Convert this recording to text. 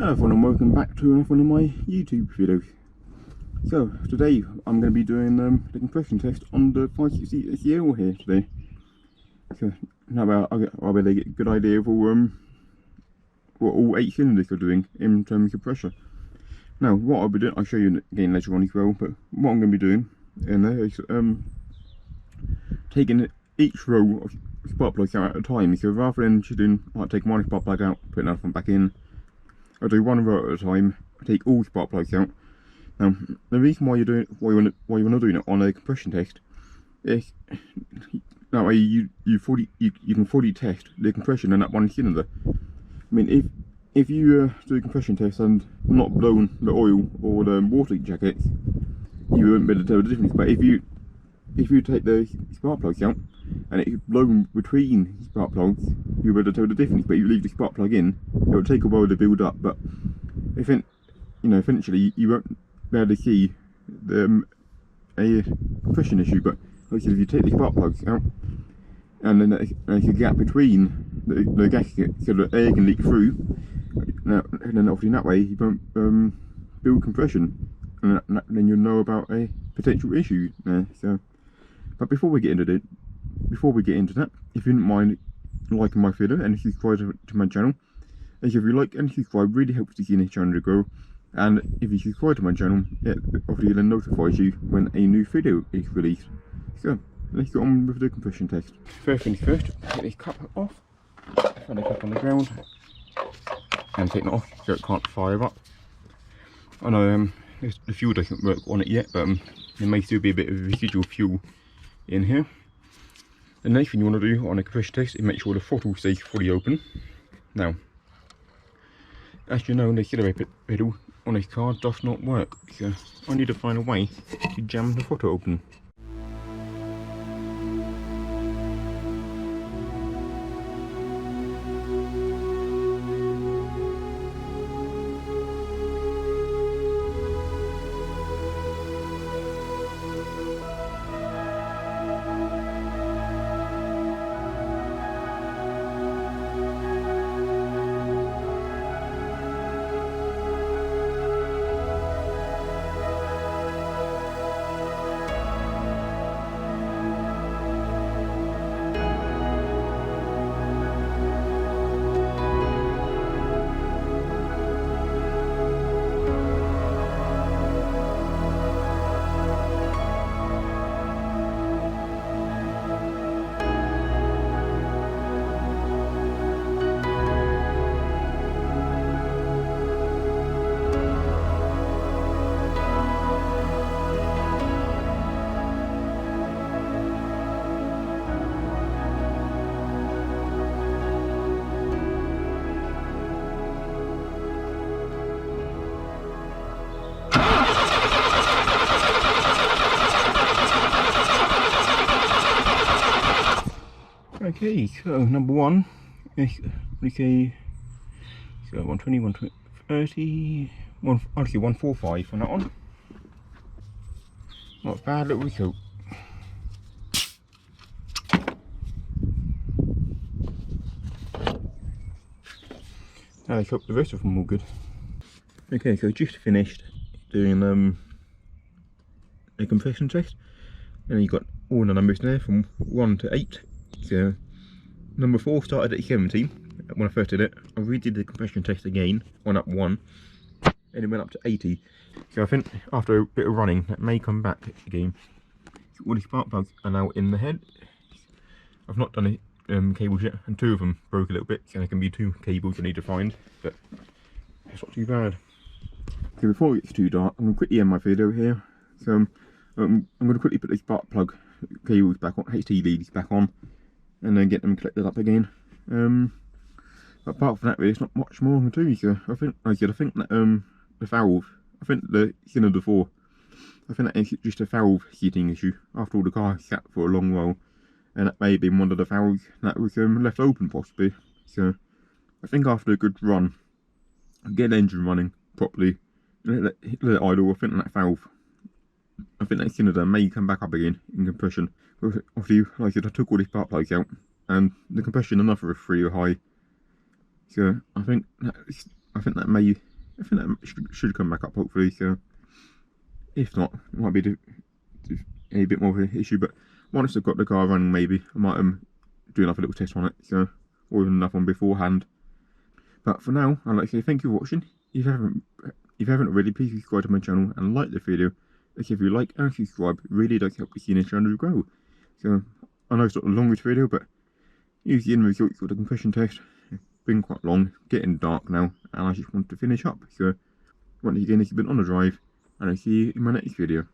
Hello everyone and welcome back to another one of my YouTube videos. So today I'm going to be doing the compression test on the 560 SEL here today. So now I'll get a good idea of all, what all 8 cylinders are doing in terms of pressure. Now what I'll be doing, I'll show you again later on as well, but what I'm going to be doing in there is taking each row of spark plugs out at a time. So rather than just doing, like, taking one spark plug out, putting another one back in, I'll do one row at a time, take all spark plugs out. Now, the reason why you're not doing it on a compression test is that way you can fully test the compression in that one cylinder. I mean, if you do a compression test and not blown the oil or the water jackets, you won't be able to tell the difference. But if you take the spark plugs out and it's blown between spark plugs, you'll be able to tell the difference. But if you leave the spark plug in, it will take a while to build up. But eventually you won't be able to see a compression issue. But like I said, if you take the spark plugs out and then there's a gap between the gaskets so that air can leak through, and then obviously in that way you won't build compression, and then you'll know about a potential issue there. So, but before we get into that, if you didn't mind liking my video and subscribing to my channel, as if you like and subscribe really helps the channel to grow. And if you subscribe to my channel, it obviously then notifies you when a new video is released. So let's get on with the compression test. First things first, get this cap off, find the cap on the ground, and take it off so it can't fire up. I know the fuel doesn't work on it yet, but there may still be a bit of residual fuel in here. The next thing you want to do on a compression test is make sure the throttle stays fully open. Now, as you know, the accelerator pedal on this car does not work, so I need to find a way to jam the throttle open. Okay, so number one is okay, so 120, 130, actually 145 on that one. Not bad little result. Now let's hope the rest of them all good. Okay, so just finished doing a compression test, and you got all the numbers there from 1 to 8. So number 4 started at 17 when I first did it. I redid the compression test again on up 1, and it went up to 80. So I think after a bit of running that may come back again. So all the spark plugs are now in the head. I've not done the cables yet, and 2 of them broke a little bit, so there can be 2 cables I need to find, but it's not too bad. Okay, before it gets too dark, I'm going to quickly end my video here. So I'm going to quickly put the spark plug cables back on, HT leads back on, and then get them collected up again. But apart from that, really, it's not much more to do. So I think, like I said, I think that the valve, I think the cylinder 4, I think that is just a valve heating issue. After all, the car sat for a long while, and that may have been one of the valves that was left open possibly. So I think after a good run, get the engine running properly, let it idle. I think that valve, I think that cylinder may come back up again in compression. Obviously, like I said, I took all these spark plugs out, and the compression enough for a 3 or high. So I think that may I think that should come back up hopefully. So if not, it might be a bit more of an issue. But once I've got the car running, maybe I might do another little test on it. So, or even another one beforehand. But for now, I'd like to say thank you for watching. If you haven't already, please subscribe to my channel and like the video. If you like and subscribe, really does help the channel grow. So I know it's not the longest video, but here's the end results of the compression test. It's been quite long, getting dark now, and I just want to finish up. So once again, this has been On The Drive, and I'll see you in my next video.